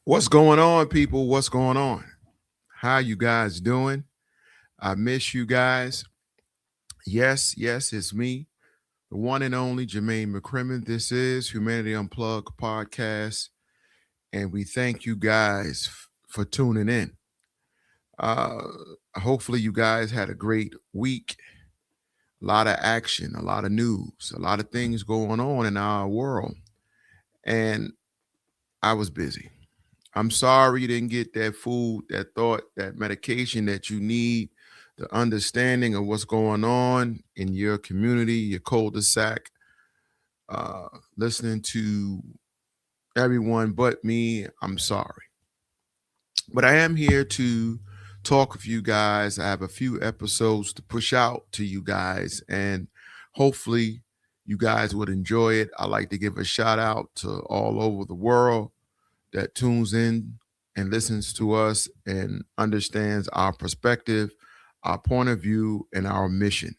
What's going on, people? What's going on? How you guys doing? I miss you guys. Yes, it's me, the one and only Jermaine McCrimmon. This is Humanity Unplugged podcast, and we thank you guys for tuning in. Uh, Hopefully, you guys had a great week. A lot of action, a lot of news, a lot of things going on in our world, and I was busy. I'm sorry you didn't get that food, that thought, that medication that you need, the understanding of what's going on in your community, your cul-de-sac, uh, listening to everyone but me. I'm sorry. But I am here to talk with you guys. I have a few episodes to push out to you guys, and hopefully you guys would enjoy it. I like to give a shout out to all over the world that tunes in and listens to us and understands our perspective, our point of view, and our mission.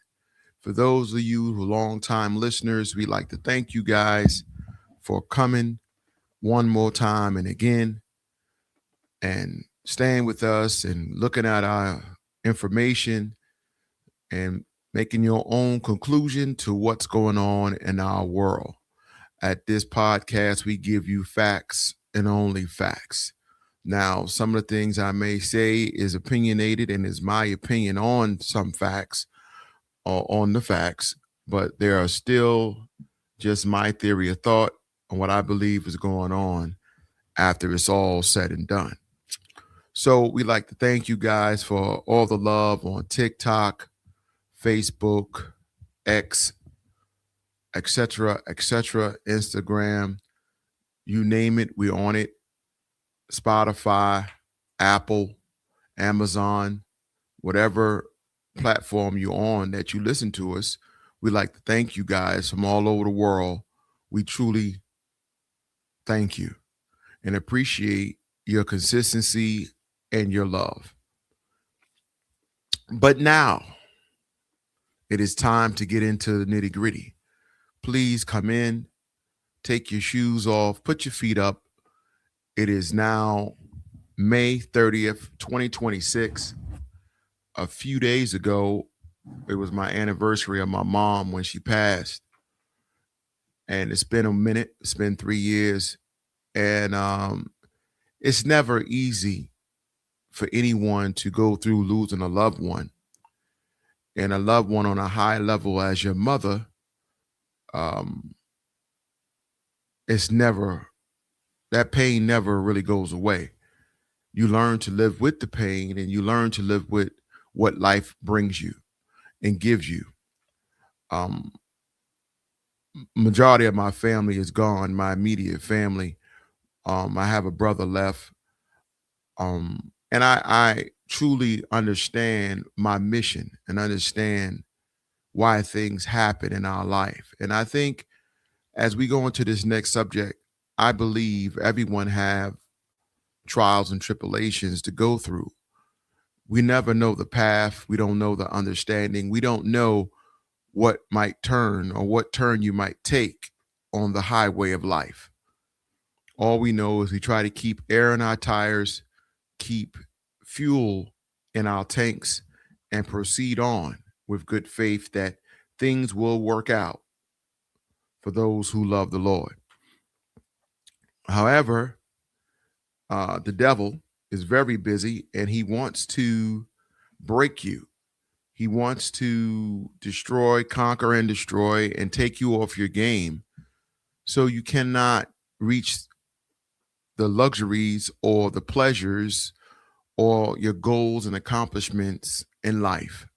For those of you who are longtime listeners, we like to thank you guys for coming one more time and again and staying with us and looking at our information and making your own conclusion to what's going on in our world. At this podcast, we give you facts and only facts. Now, some of the things I may say is opinionated and is my opinion on some facts or on the facts, but there are still just my theory of thought on what I believe is going on after it's all said and done. So we like to thank you guys for all the love on TikTok, Facebook, X, etc., Instagram, you name it, we're on it. Spotify, Apple, Amazon, whatever platform you're on that you listen to us, we like to thank you guys from all over the world. We truly thank you and appreciate your consistency and your love. But now it is time to get into the nitty gritty. Please come in, take your shoes off, put your feet up. It is now May 30th, 2026. A few days ago, it was my anniversary of my mom when she passed. And it's been a minute, it's been 3 years. And it's never easy for anyone to go through losing a loved one. And a loved one on a high level as your mother, um, it's never, that pain never really goes away. You learn to live with the pain and you learn to live with what life brings you and gives you. Um, Majority of my family is gone, my immediate family. I have a brother left. And I truly understand my mission and understand why things happen in our life. And I think as we go into this next subject, I believe everyone have trials and tribulations to go through. We never know the path. We don't know the understanding. We don't know what might turn or what turn you might take on the highway of life. All we know is we try to keep air in our tires, keep fuel in our tanks, and proceed on with good faith that things will work out for those who love the Lord. However, the devil is very busy and he wants to break you. He wants to destroy, conquer, and destroy and take you off your game so you cannot reach the luxuries or the pleasures or your goals and accomplishments in life.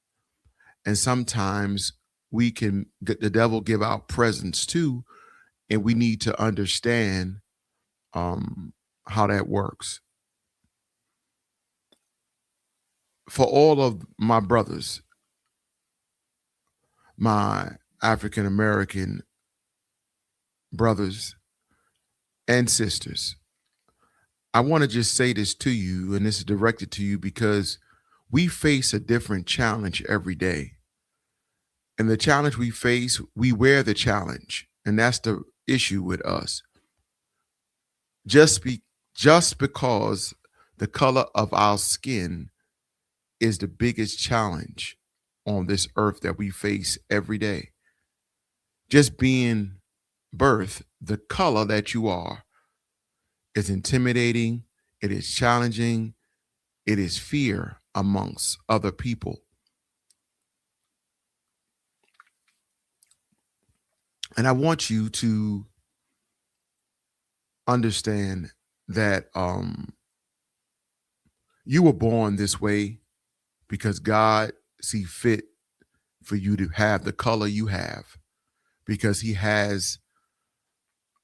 And sometimes we can get the devil give out presents too, and we need to understand how that works. For all of my brothers, my African American brothers and sisters, I want to just say this to you, and this is directed to you because we face a different challenge every day. And the challenge we face, we wear the challenge. And that's the issue with us. Just be just because the color of our skin is the biggest challenge on this earth that we face every day. Just being birth, the color that you are is intimidating, it is challenging, it is fear amongst other people. And I want you to understand that you were born this way because God see fit for you to have the color you have because he has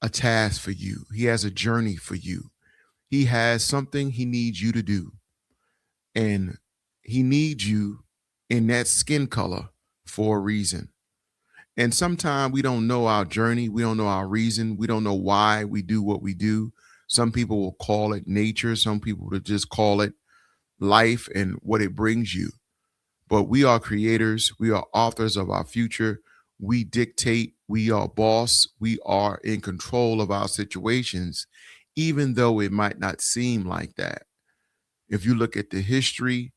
a task for you. He has a journey for you. He has something he needs you to do. And he needs you in that skin color for a reason. And sometimes we don't know our journey. We don't know our reason. We don't know why we do what we do. Some people will call it nature. Some people will just call it life and what it brings you. But we are creators. We are authors of our future. We dictate. We are boss. We are in control of our situations, even though it might not seem like that. If you look at the history,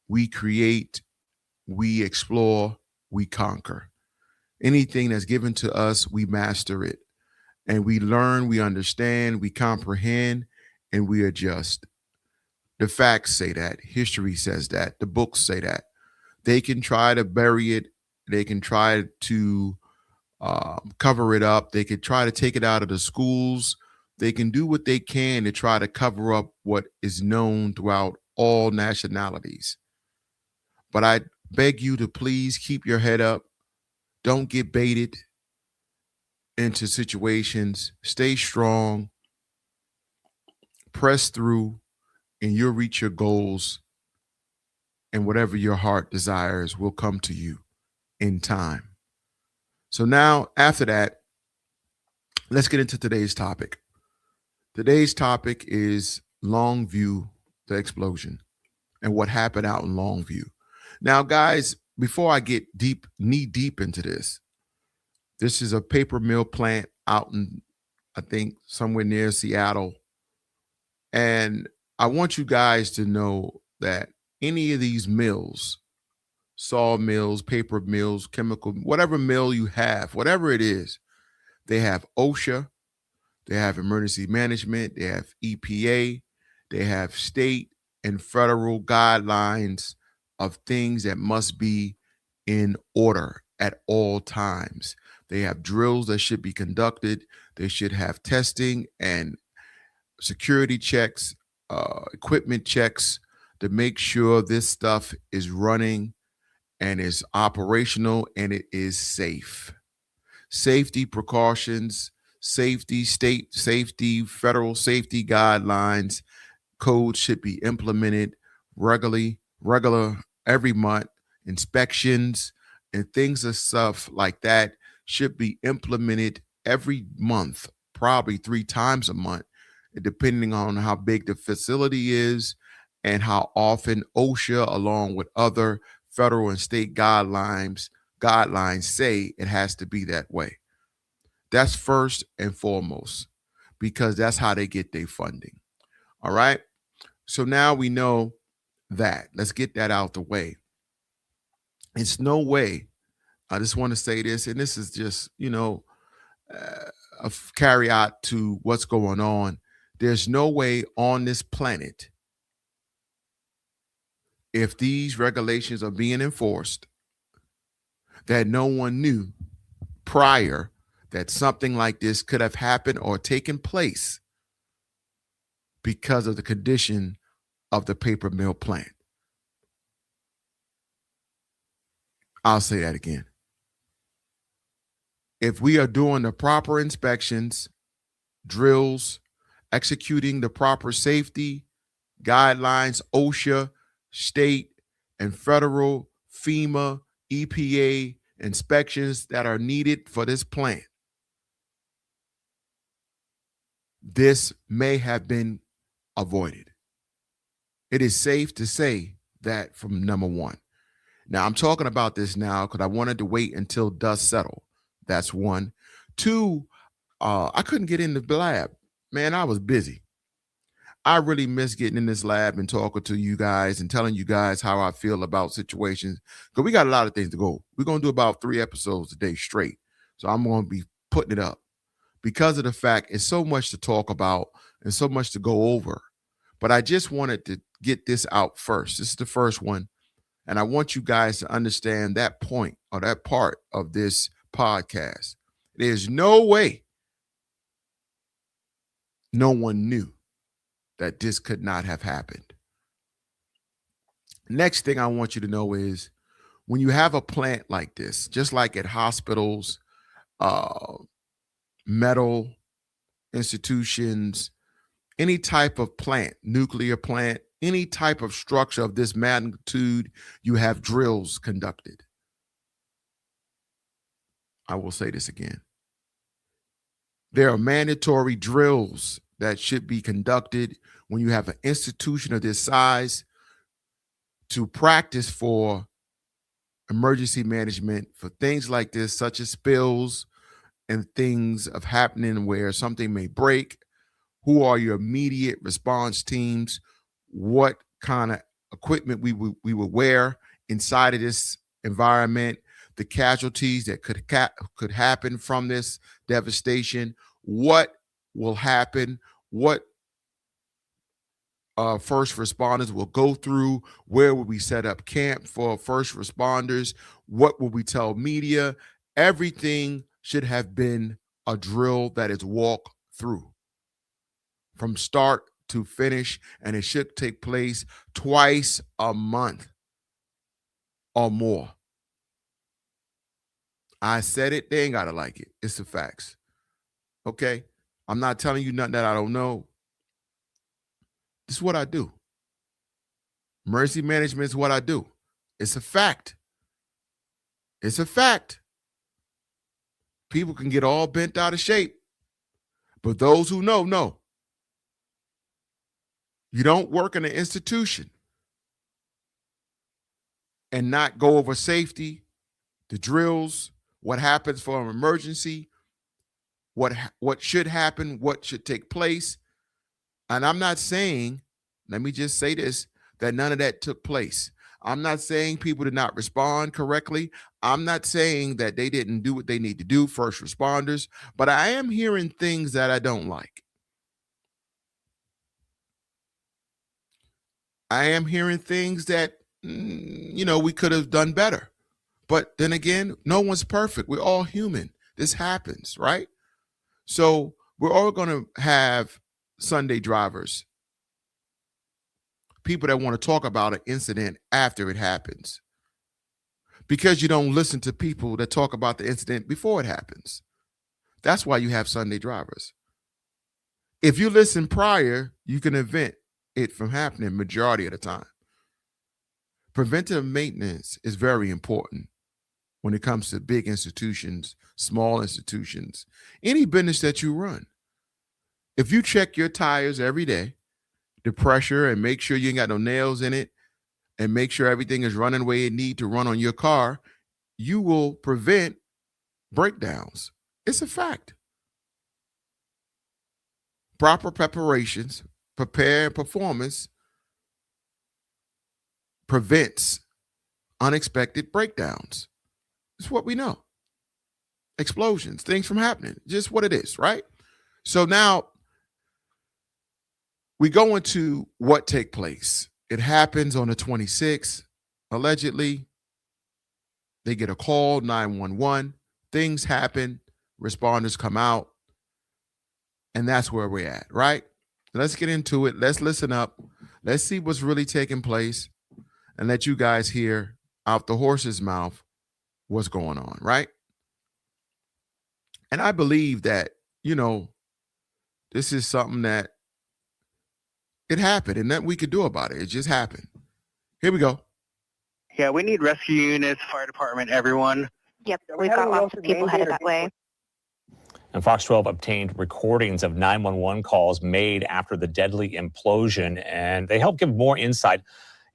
we create, we explore, we conquer. Anything that's given to us, we master it. And we learn, we understand, we comprehend, and we adjust. The facts say that. History says that. The books say that. They can try to bury it. They can try to cover it up. They could try to take it out of the schools. They can do what they can to try to cover up what is known throughout all nationalities. But I beg you to please keep your head up. Don't get baited into situations. Stay strong, press through, and you'll reach your goals. And whatever your heart desires will come to you in time. So now, after that, let's get into today's topic. Today's topic is Longview, the explosion, and what happened out in Longview. Now, guys, before I get knee deep into this is a paper mill plant out in, I think, somewhere near Seattle. And I want you guys to know that any of these mills, saw mills, paper mills, chemical, whatever mill you have, whatever it is, they have OSHA, they have emergency management, they have EPA, they have state and federal guidelines of things that must be in order at all times. They have drills that should be conducted. They should have testing and security checks, equipment checks to make sure this stuff is running and is operational and it is safe. Safety precautions, safety, state safety, federal safety guidelines, codes should be implemented regular every month. Inspections and things of stuff like that should be implemented every month, probably 3 times a month, depending on how big the facility is and how often OSHA, along with other federal and state guidelines say it has to be that way. That's first and foremost, because that's how they get their funding. All right. So now we know that. Let's get that out the way. It's no way. I just want to say this, and this is just, a caveat to what's going on. There's no way on this planet, if these regulations are being enforced, that no one knew prior that something like this could have happened or taken place because of the condition of the paper mill plant. I'll say that again. If we are doing the proper inspections, drills, executing the proper safety guidelines, OSHA, state and federal, FEMA, EPA inspections that are needed for this plant, this may have been avoided. It is safe to say that from number one. Now, I'm talking about this now because I wanted to wait until dust settled. That's one. Two, I couldn't get in the lab. Man, I was busy. I really miss getting in this lab and talking to you guys and telling you guys how I feel about situations, because we got a lot of things to go. We're going to do about 3 episodes a day straight. So I'm going to be putting it up because of the fact it's so much to talk about and so much to go over. But I just wanted to get this out first. This is the first one. And I want you guys to understand that point or that part of this podcast. There's no way no one knew that this could not have happened. Next thing I want you to know is when you have a plant like this, just like at hospitals, metal institutions, any type of plant, nuclear plant, any type of structure of this magnitude, you have drills conducted. I will say this again. There are mandatory drills that should be conducted when you have an institution of this size to practice for emergency management for things like this, such as spills and things of happening where something may break. Who are your immediate response teams? What kind of equipment we would wear inside of this environment? The casualties that could happen from this devastation. What will happen? What first responders will go through? Where will we set up camp for first responders? What will we tell media? Everything should have been a drill that is walked through from start to finish, and it should take place twice a month or more. I said it, they ain't gotta like it. It's the facts. Okay? I'm not telling you nothing that I don't know. This is what I do. Emergency management is what I do. It's a fact. It's a fact. People can get all bent out of shape, but those who know, know. You don't work in an institution and not go over safety, the drills, what happens for an emergency, what should happen, what should take place. And I'm not saying, let me just say this, that none of that took place. I'm not saying people did not respond correctly. I'm not saying that they didn't do what they need to do, first responders, but I am hearing things that I don't like. I am hearing things that, we could have done better. But then again, no one's perfect. We're all human. This happens, right? So we're all going to have Sunday drivers, people that want to talk about an incident after it happens, because you don't listen to people that talk about the incident before it happens. That's why you have Sunday drivers. If you listen prior, you can prevent it from happening majority of the time. Preventive maintenance is very important when it comes to big institutions, small institutions, any business that you run. If you check your tires every day, the pressure, and make sure you ain't got no nails in it, and make sure everything is running the way it need to run on your car, you will prevent breakdowns. It's a fact. Proper preparations, prepare performance prevents unexpected breakdowns. It's what we know. Explosions, things from happening, just what it is, right? So now we go into what take place. It happens on the 26th, allegedly. They get a call, 911. Things happen. Responders come out. And that's where we're at, right? Let's get into it. Let's listen up. Let's see what's really taking place and let you guys hear out the horse's mouth what's going on, right? And I believe that, this is something that it happened and nothing we could do about it. It just happened. Here we go. Yeah, we need rescue units, fire department, everyone. Yep, we've got lots of people headed that way. And Fox 12 obtained recordings of 911 calls made after the deadly implosion, and they help give more insight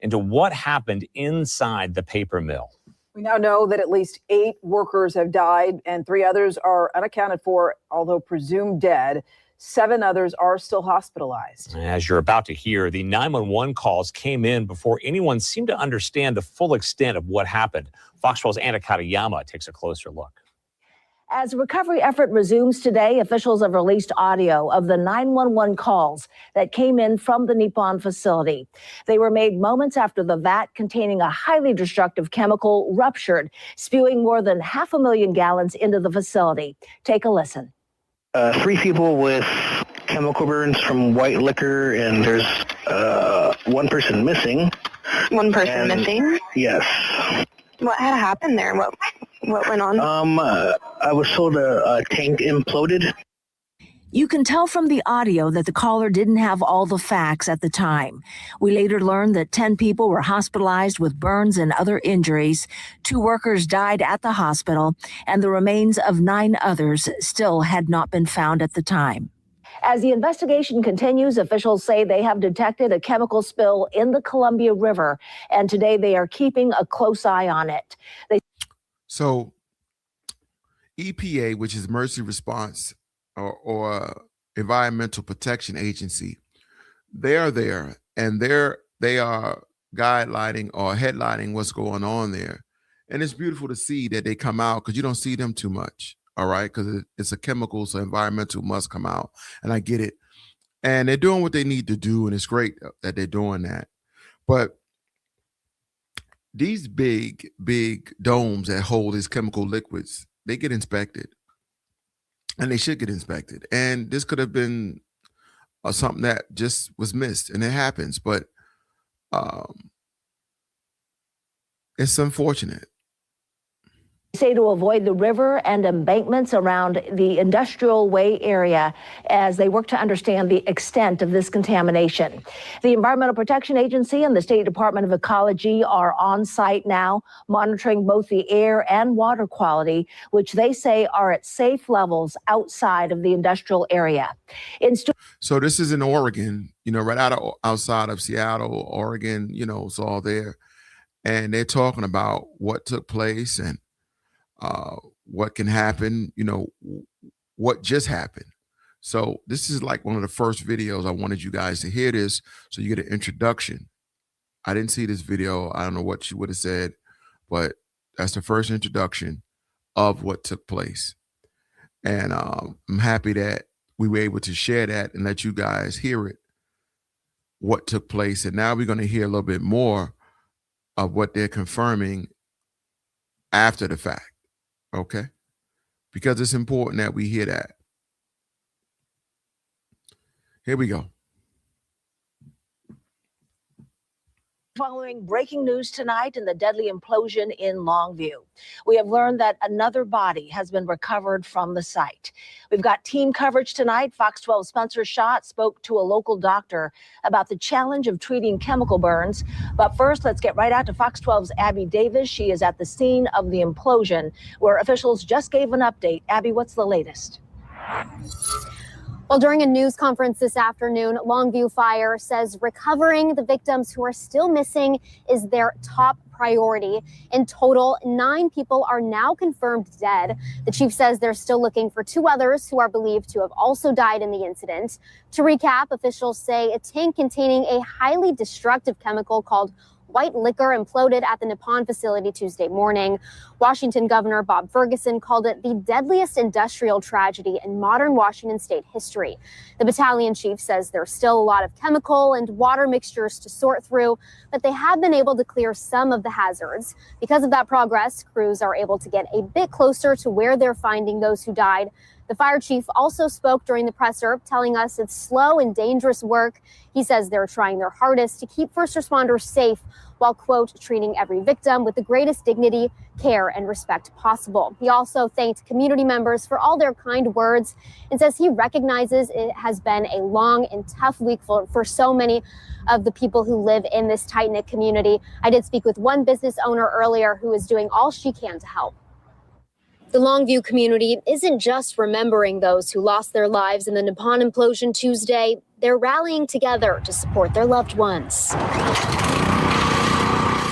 into what happened inside the paper mill. We now know that at least 8 workers have died and 3 others are unaccounted for, although presumed dead. 7 others are still hospitalized. As you're about to hear, the 911 calls came in before anyone seemed to understand the full extent of what happened. Fox 12's Anna Katayama takes a closer look. As the recovery effort resumes today, officials have released audio of the 911 calls that came in from the Nippon facility. They were made moments after the vat containing a highly destructive chemical ruptured, spewing more than 500,000 gallons into the facility. Take a listen. 3 people with chemical burns from white liquor, and there's 1 person missing. One person missing? Yes. What had happened there? What went on? I was told a tank imploded. You can tell from the audio that the caller didn't have all the facts at the time. We later learned that 10 people were hospitalized with burns and other injuries. 2 workers died at the hospital, and the remains of 9 others still had not been found at the time. As the investigation continues, officials say they have detected a chemical spill in the Columbia River, and today they are keeping a close eye on it. So EPA, which is Emergency Response or Environmental Protection Agency, they are there, and they are guidelining or headlining what's going on there. And it's beautiful to see that they come out, because you don't see them too much. All right, because it's a chemical, so environmental must come out, and I get it. And they're doing what they need to do, and it's great that they're doing that. But these big domes that hold these chemical liquids, they get inspected, and they should get inspected. And this could have been something that just was missed, and it happens. But it's unfortunate. Say to avoid the river and embankments around the Industrial Way area as they work to understand the extent of this contamination. The Environmental Protection Agency and the State Department of Ecology are on site now, monitoring both the air and water quality, which they say are at safe levels outside of the industrial area. So this is in Oregon, right outside of Seattle, Oregon, it's all there. And they're talking about what took place and what can happen, what just happened. So this is like one of the first videos. I wanted you guys to hear this so you get an introduction. I didn't see this video. I don't know what she would have said, but that's the first introduction of what took place. And I'm happy that we were able to share that and let you guys hear it, what took place. And now we're going to hear a little bit more of what they're confirming after the fact. Okay, because it's important that we hear that. Here we go. Following breaking news tonight in the deadly implosion in Longview, we have learned that another body has been recovered from the site. We've got team coverage tonight. Fox 12's Spencer Schott spoke to a local doctor about the challenge of treating chemical burns. But first, let's get right out to Fox 12's Abby Davis. She is at the scene of the implosion, where officials just gave an update. Abby, what's the latest? Well, during a news conference this afternoon, Longview Fire says recovering the victims who are still missing is their top priority. In total, 9 people are now confirmed dead. The chief says they're still looking for 2 others who are believed to have also died in the incident. To recap, officials say a tank containing a highly destructive chemical called white liquor imploded at the Nippon facility Tuesday morning. Washington Governor Bob Ferguson called it the deadliest industrial tragedy in modern Washington state history. The battalion chief says there's still a lot of chemical and water mixtures to sort through, but they have been able to clear some of the hazards. Because of that progress, crews are able to get a bit closer to where they're finding those who died. The fire chief also spoke during the presser, telling us it's slow and dangerous work. He says they're trying their hardest to keep first responders safe while, quote, treating every victim with the greatest dignity, care, and respect possible. He also thanked community members for all their kind words and says he recognizes it has been a long and tough week for so many of the people who live in this tight-knit community. I did speak with one business owner earlier who is doing all she can to help. The Longview community isn't just remembering those who lost their lives in the Nippon implosion Tuesday. They're rallying together to support their loved ones.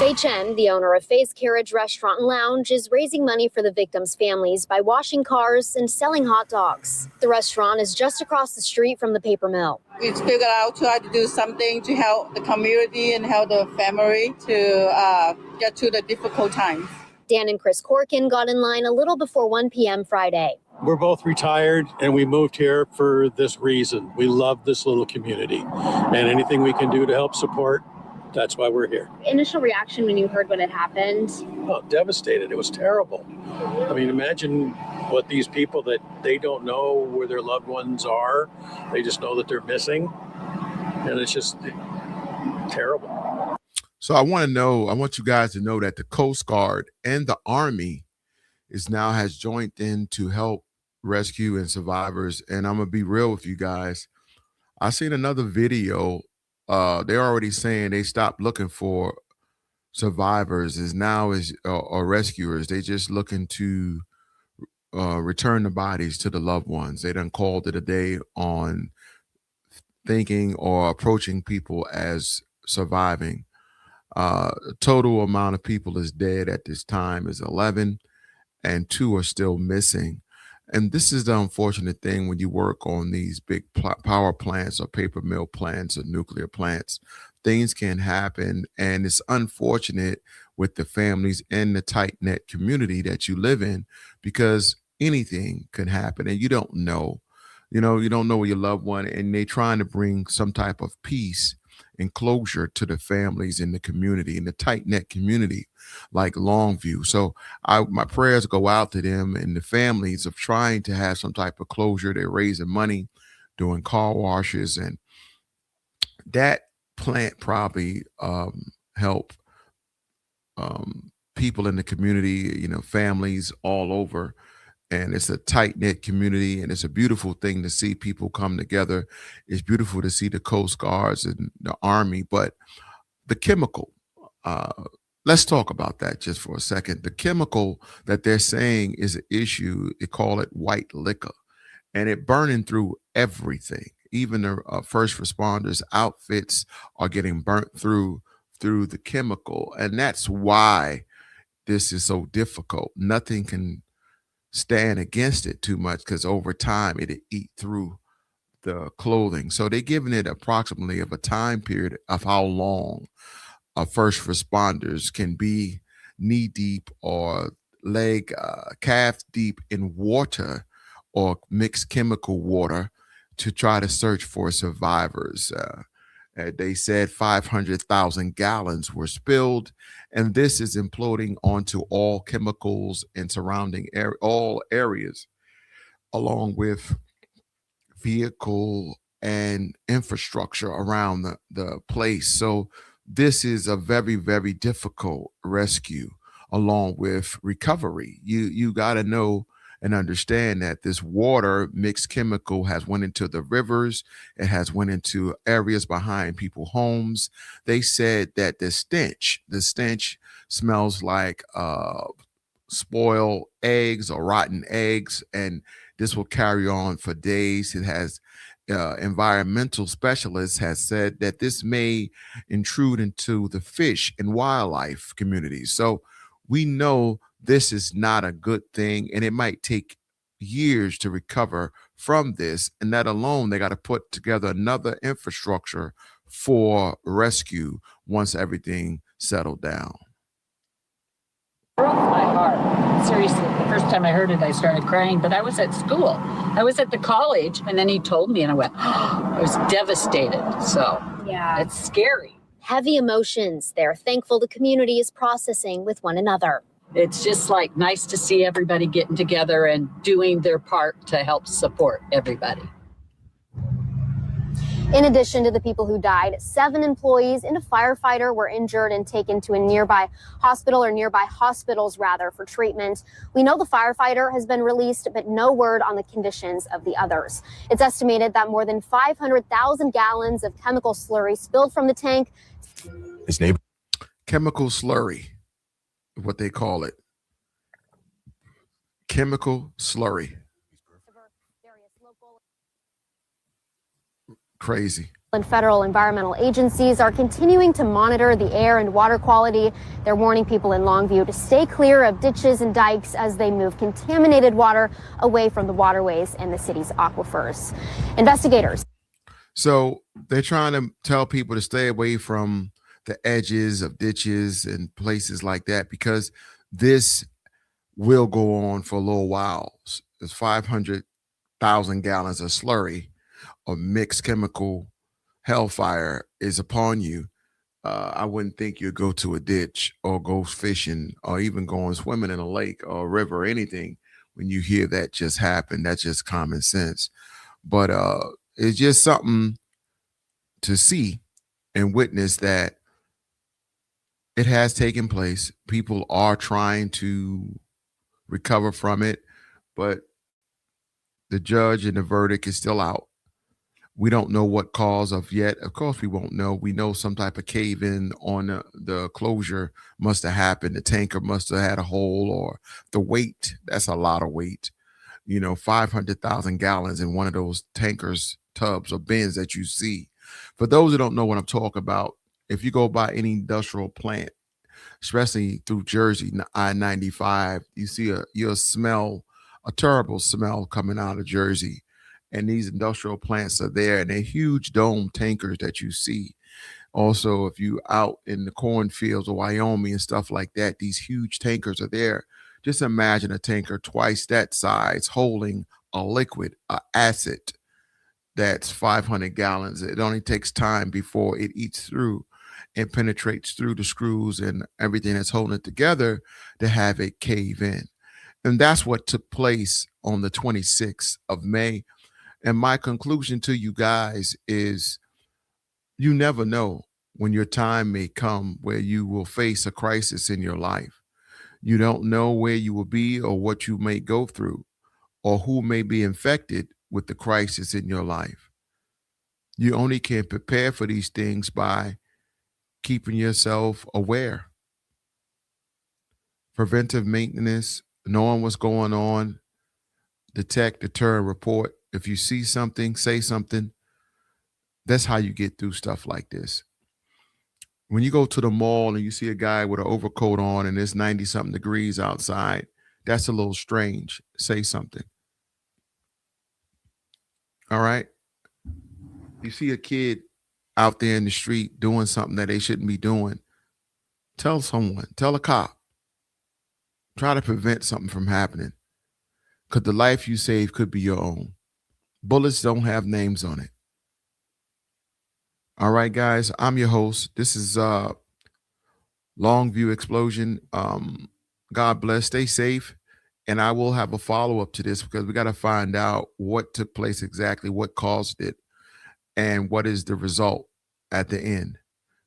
Fei Chen, the owner of Fei's Carriage Restaurant and Lounge, is raising money for the victims' families by washing cars and selling hot dogs. The restaurant is just across the street from the paper mill. We figured out try to do something to help the community and help the family to get through the difficult times. Dan and Chris Corkin got in line a little before 1 p.m. Friday. We're both retired and we moved here for this reason. We love this little community and anything we can do to help support, that's why we're here. Initial reaction when you heard what had happened? Oh, devastated. It was terrible. I mean, imagine what these people that they don't know where their loved ones are. They just know that they're missing. And it's just terrible. So I want you guys to know that the Coast Guard and the Army has joined in to help rescue and survivors. And I'm gonna be real with you guys. I seen another video. They're already saying they stopped looking for survivors or rescuers. They just looking to return the bodies to the loved ones. They done called it a day on thinking or approaching people as surviving. Total amount of people is dead at this time is 11, and 2 are still missing. And this is the unfortunate thing when you work on these big power plants or paper mill plants or nuclear plants. Things can happen, and it's unfortunate with the families and the tight-knit community that you live in, because anything can happen and you don't know. You don't know your loved one, and they're trying to bring some type of peace and closure to the families in the community, in the tight-knit community like Longview. So my prayers go out to them and the families of trying to have some type of closure. They're raising money, doing car washes, and that plant probably help people in the community, families all over. And it's a tight-knit community, and it's a beautiful thing to see people come together. It's beautiful to see the Coast Guards and the Army, but the chemical, let's talk about that just for a second. The chemical that they're saying is an issue, they call it white liquor, and it burning through everything. Even the first responders' outfits are getting burnt through the chemical, and that's why this is so difficult. Nothing can stand against it too much, because over time it'll eat through the clothing. So they're giving it approximately of a time period of how long first responders can be knee deep or calf deep in water or mixed chemical water to try to search for survivors. They said 500,000 gallons were spilled, and this is imploding onto all chemicals and surrounding all areas, along with vehicle and infrastructure around the place. So this is a very, very difficult rescue, along with recovery. You got to know and understand that this water mixed chemical has went into the rivers. It has went into areas behind people's homes. They said that the stench smells like spoiled eggs or rotten eggs, and this will carry on for days. It has environmental specialists has said that this may intrude into the fish and wildlife communities. So we know this is not a good thing, and it might take years to recover from this. And that alone, they got to put together another infrastructure for rescue once everything settled down. Broke my heart. Seriously, the first time I heard it, I started crying, but I was at school. I was at the college, and then he told me, and I went, I was devastated. So yeah, it's scary. Heavy emotions. They're thankful the community is processing with one another. It's just like nice to see everybody getting together and doing their part to help support everybody. In addition to the people who died, 7 employees and a firefighter were injured and taken to a nearby hospital, or nearby hospitals rather, for treatment. We know the firefighter has been released, but no word on the conditions of the others. It's estimated that more than 500,000 gallons of chemical slurry spilled from the tank. His name, chemical slurry, what they call it. Chemical slurry. Crazy. And federal environmental agencies are continuing to monitor the air and water quality. They're warning people in Longview to stay clear of ditches and dikes as they move contaminated water away from the waterways and the city's aquifers. Investigators. So they're trying to tell people to stay away from the edges of ditches and places like that because this will go on for a little while. There's 500,000 gallons of slurry or mixed chemical hellfire is upon you. I wouldn't think you'd go to a ditch or go fishing or even going swimming in a lake or a river or anything when you hear that just happen. That's just common sense. But it's just something to see and witness that it has taken place. People are trying to recover from it, but the judge and the verdict is still out. We don't know what cause of yet. Of course, we won't know. We know some type of cave in on the closure must have happened. The tanker must have had a hole, or the weight. That's a lot of weight. 500,000 gallons in one of those tankers, tubs, or bins that you see. For those who don't know what I'm talking about, if you go by any industrial plant, especially through Jersey, I-95, you'll smell a terrible smell coming out of Jersey. And these industrial plants are there, and they're huge dome tankers that you see. Also, if you out in the cornfields of Wyoming and stuff like that, these huge tankers are there. Just imagine a tanker twice that size holding a liquid, an acid that's 500 gallons. It only takes time before it eats through and penetrates through the screws and everything that's holding it together to have it cave in. And that's what took place on the 26th of May. And my conclusion to you guys is you never know when your time may come where you will face a crisis in your life. You don't know where you will be or what you may go through or who may be infected with the crisis in your life. You only can prepare for these things by keeping yourself aware. Preventive maintenance, knowing what's going on, detect, deter, report. If you see something, say something. That's how you get through stuff like this. When you go to the mall and you see a guy with an overcoat on and it's 90-something degrees outside, that's a little strange. Say something. All right? You see a kid out there in the street doing something that they shouldn't be doing, tell someone, tell a cop. Try to prevent something from happening, because the life you save could be your own. Bullets don't have names on it. All right, guys, I'm your host. This is Longview Explosion. God bless. Stay safe. And I will have a follow-up to this because we got to find out what took place exactly, what caused it, and what is the result at the end.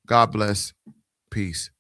God bless. Peace.